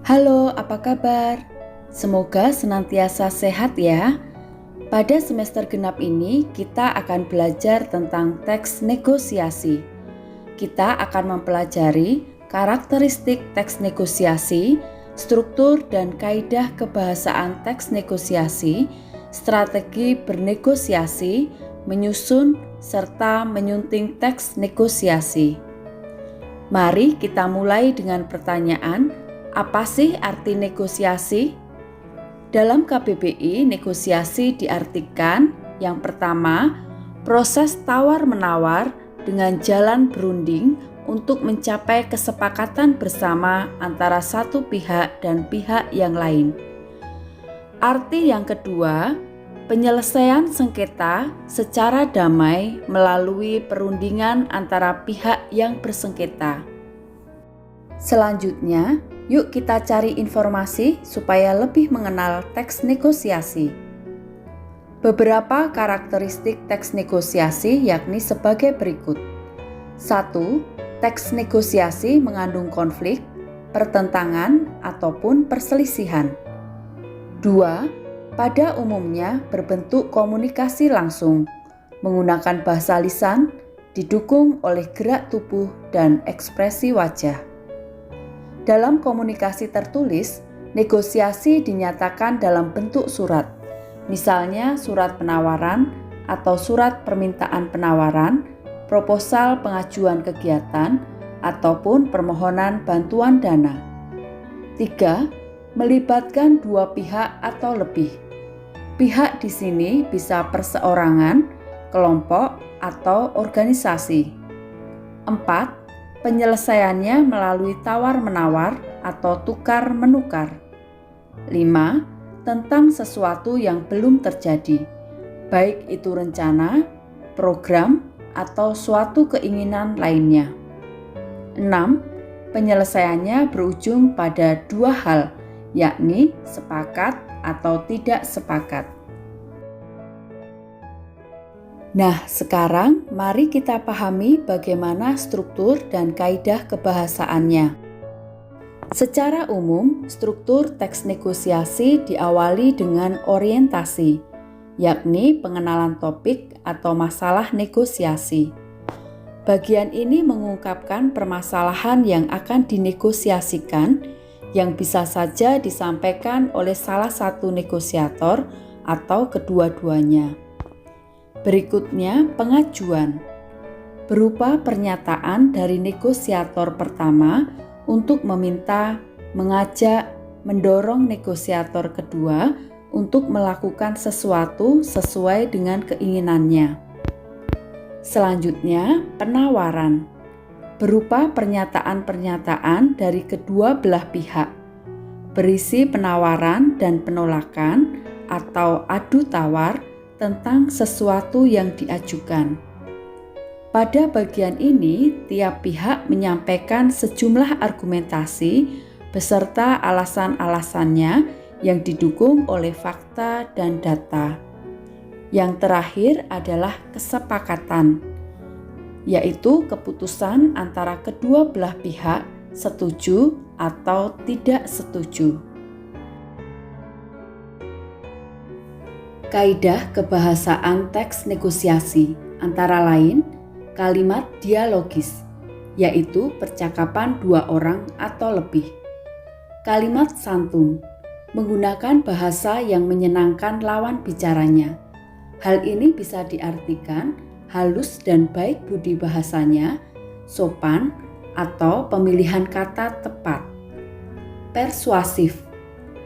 Halo, apa kabar? Semoga senantiasa sehat ya. Pada semester genap ini, kita akan belajar tentang teks negosiasi. Kita akan mempelajari karakteristik teks negosiasi, struktur dan kaidah kebahasaan teks negosiasi, strategi bernegosiasi, menyusun, serta menyunting teks negosiasi. Mari kita mulai dengan pertanyaan, apa sih arti negosiasi? Dalam KBBI, negosiasi diartikan yang pertama, proses tawar-menawar dengan jalan berunding untuk mencapai kesepakatan bersama antara satu pihak dan pihak yang lain. Arti yang kedua, penyelesaian sengketa secara damai melalui perundingan antara pihak yang bersengketa. Selanjutnya, yuk kita cari informasi supaya lebih mengenal teks negosiasi. Beberapa karakteristik teks negosiasi yakni sebagai berikut. 1. Teks negosiasi mengandung konflik, pertentangan, ataupun perselisihan. 2. Pada umumnya berbentuk komunikasi langsung, menggunakan bahasa lisan, didukung oleh gerak tubuh dan ekspresi wajah. Dalam komunikasi tertulis, negosiasi dinyatakan dalam bentuk surat, misalnya surat penawaran atau surat permintaan penawaran, proposal pengajuan kegiatan, ataupun permohonan bantuan dana. 3. Melibatkan dua pihak atau lebih. Pihak di sini bisa perseorangan, kelompok, atau organisasi. 4. Penyelesaiannya melalui tawar-menawar atau tukar-menukar. 5. Tentang sesuatu yang belum terjadi, baik itu rencana, program, atau suatu keinginan lainnya. 6. Penyelesaiannya berujung pada dua hal, yakni sepakat atau tidak sepakat. Nah, sekarang mari kita pahami bagaimana struktur dan kaidah kebahasaannya. Secara umum, struktur teks negosiasi diawali dengan orientasi, yakni pengenalan topik atau masalah negosiasi. Bagian ini mengungkapkan permasalahan yang akan dinegosiasikan, yang bisa saja disampaikan oleh salah satu negosiator atau kedua-duanya. Berikutnya, pengajuan berupa pernyataan dari negosiator pertama untuk meminta, mengajak, mendorong negosiator kedua untuk melakukan sesuatu sesuai dengan keinginannya. Selanjutnya, penawaran berupa pernyataan-pernyataan dari kedua belah pihak, berisi penawaran dan penolakan atau adu tawar tentang sesuatu yang diajukan. Pada bagian ini, tiap pihak menyampaikan sejumlah argumentasi beserta alasan-alasannya yang didukung oleh fakta dan data. Yang terakhir adalah kesepakatan, yaitu keputusan antara kedua belah pihak setuju atau tidak setuju. Kaidah kebahasaan teks negosiasi antara lain kalimat dialogis, yaitu percakapan dua orang atau lebih. Kalimat santun, menggunakan bahasa yang menyenangkan lawan bicaranya. Hal ini bisa diartikan halus dan baik budi bahasanya, sopan, atau pemilihan kata tepat. Persuasif,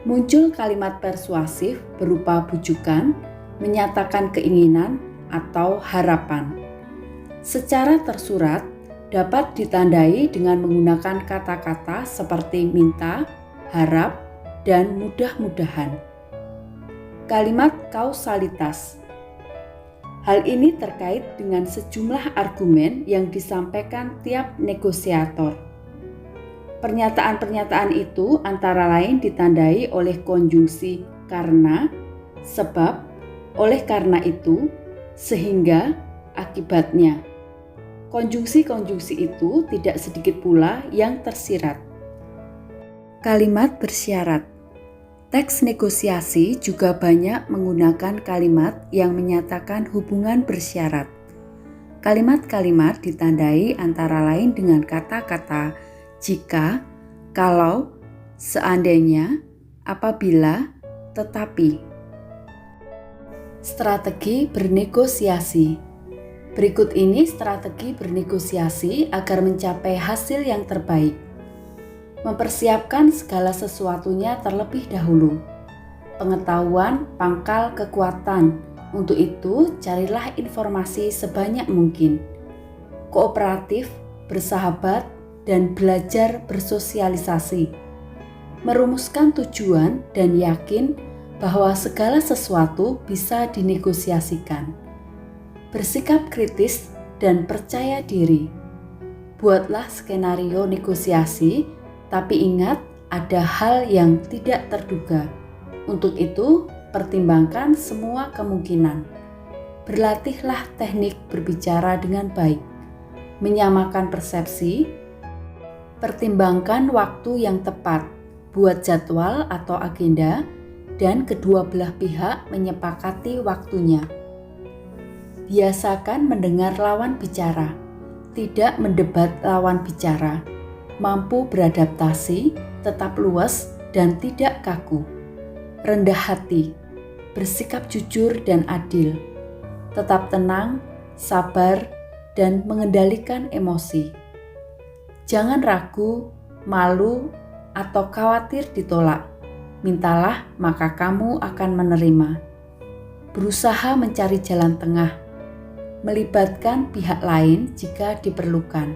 muncul kalimat persuasif berupa bujukan, menyatakan keinginan, atau harapan. Secara tersurat, dapat ditandai dengan menggunakan kata-kata seperti minta, harap, dan mudah-mudahan. Kalimat kausalitas. Hal ini terkait dengan sejumlah argumen yang disampaikan tiap negosiator. Pernyataan-pernyataan itu antara lain ditandai oleh konjungsi karena, sebab, oleh karena itu, sehingga, akibatnya. Konjungsi-konjungsi itu tidak sedikit pula yang tersirat. Kalimat bersyarat. Teks negosiasi juga banyak menggunakan kalimat yang menyatakan hubungan bersyarat. Kalimat-kalimat ditandai antara lain dengan kata-kata jika, kalau, seandainya, apabila, tetapi. Strategi bernegosiasi. Berikut ini strategi bernegosiasi agar mencapai hasil yang terbaik. Mempersiapkan segala sesuatunya terlebih dahulu. Pengetahuan pangkal kekuatan. Untuk itu, carilah informasi sebanyak mungkin. Kooperatif, bersahabat, dan belajar bersosialisasi. Merumuskan tujuan dan yakin bahwa segala sesuatu bisa dinegosiasikan. Bersikap kritis dan percaya diri. Buatlah skenario negosiasi, tapi ingat ada hal yang tidak terduga. Untuk itu, pertimbangkan semua kemungkinan. Berlatihlah teknik berbicara dengan baik. Menyamakan persepsi. Pertimbangkan waktu yang tepat. Buat jadwal atau agenda, dan kedua belah pihak menyepakati waktunya. Biasakan mendengar lawan bicara. Tidak mendebat lawan bicara. Mampu beradaptasi, tetap luas, dan tidak kaku. Rendah hati. Bersikap jujur dan adil, tetap tenang, sabar, dan mengendalikan emosi. Jangan ragu, malu, atau khawatir ditolak. Mintalah, maka kamu akan menerima. Berusaha mencari jalan tengah, melibatkan pihak lain jika diperlukan.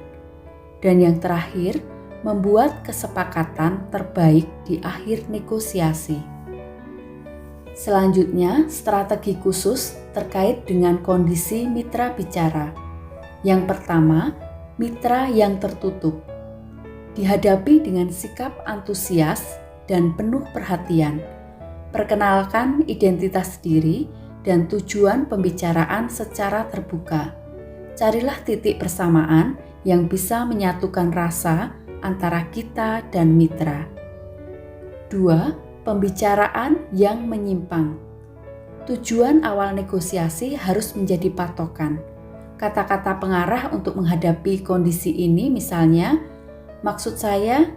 Dan yang terakhir, membuat kesepakatan terbaik di akhir negosiasi. Selanjutnya, strategi khusus terkait dengan kondisi mitra bicara. Yang pertama, mitra yang tertutup. Dihadapi dengan sikap antusias dan penuh perhatian. Perkenalkan identitas diri dan tujuan pembicaraan secara terbuka. Carilah titik persamaan yang bisa menyatukan rasa antara kita dan mitra. 2. Pembicaraan yang menyimpang. Tujuan awal negosiasi harus menjadi patokan. Kata-kata pengarah untuk menghadapi kondisi ini misalnya, maksud saya,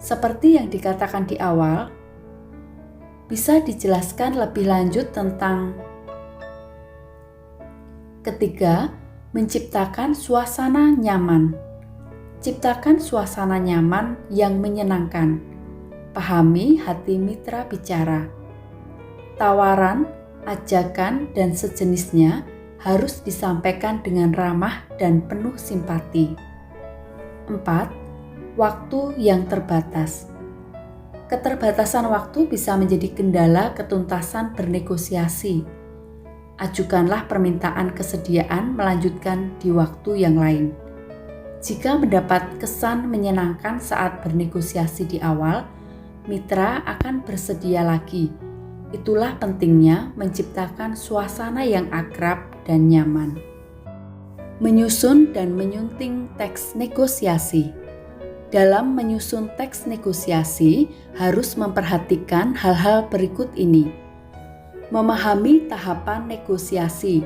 seperti yang dikatakan di awal, bisa dijelaskan lebih lanjut tentang. Ketiga, menciptakan suasana nyaman. Ciptakan suasana nyaman yang menyenangkan. Pahami hati mitra bicara. Tawaran, ajakan, dan sejenisnya harus disampaikan dengan ramah dan penuh simpati. 4. Waktu yang terbatas. Keterbatasan waktu bisa menjadi kendala ketuntasan bernegosiasi. Ajukanlah permintaan kesediaan melanjutkan di waktu yang lain. Jika mendapat kesan menyenangkan saat bernegosiasi di awal, mitra akan bersedia lagi. Itulah pentingnya menciptakan suasana yang akrab dan nyaman. Menyusun dan menyunting teks negosiasi. Dalam menyusun teks negosiasi harus memperhatikan hal-hal berikut ini. Memahami tahapan negosiasi,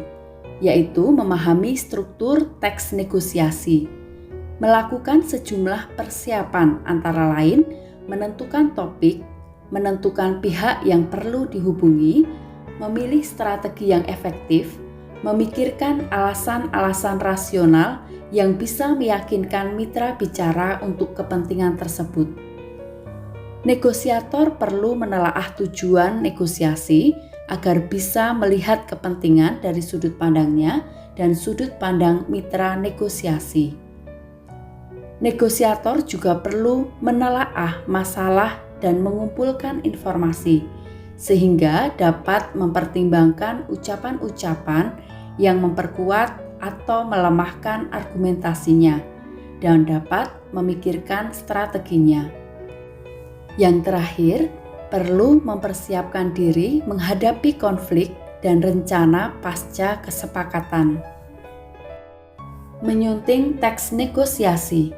yaitu memahami struktur teks negosiasi. Melakukan sejumlah persiapan antara lain menentukan topik, menentukan pihak yang perlu dihubungi, memilih strategi yang efektif, memikirkan alasan-alasan rasional yang bisa meyakinkan mitra bicara untuk kepentingan tersebut. Negosiator perlu menelaah tujuan negosiasi agar bisa melihat kepentingan dari sudut pandangnya dan sudut pandang mitra negosiasi. Negosiator juga perlu menelaah masalah dan mengumpulkan informasi, sehingga dapat mempertimbangkan ucapan-ucapan yang memperkuat atau melemahkan argumentasinya, dan dapat memikirkan strateginya. Yang terakhir, perlu mempersiapkan diri menghadapi konflik dan rencana pasca kesepakatan. Menyunting teks negosiasi.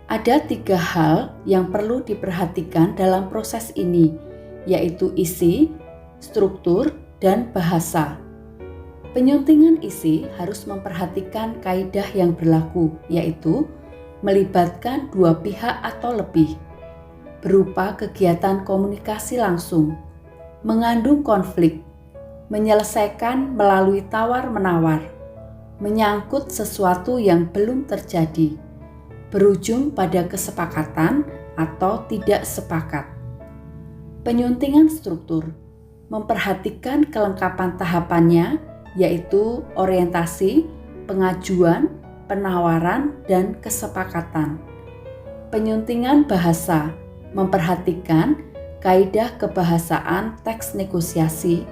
Ada 3 hal yang perlu diperhatikan dalam proses ini, yaitu isi, struktur, dan bahasa. Penyuntingan isi harus memperhatikan kaidah yang berlaku, yaitu melibatkan 2 pihak atau lebih, berupa kegiatan komunikasi langsung, mengandung konflik, menyelesaikan melalui tawar-menawar, menyangkut sesuatu yang belum terjadi, berujung pada kesepakatan atau tidak sepakat. Penyuntingan struktur memperhatikan kelengkapan tahapannya, yaitu orientasi, pengajuan, penawaran, dan kesepakatan. Penyuntingan bahasa memperhatikan kaidah kebahasaan teks negosiasi,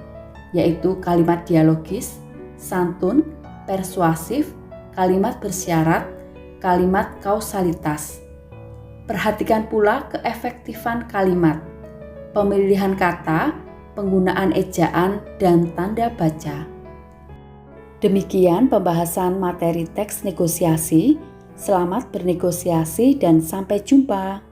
yaitu kalimat dialogis, santun, persuasif, kalimat bersyarat, kalimat kausalitas. Perhatikan pula keefektifan kalimat, pemilihan kata, penggunaan ejaan, dan tanda baca. Demikian pembahasan materi teks negosiasi. Selamat bernegosiasi dan sampai jumpa.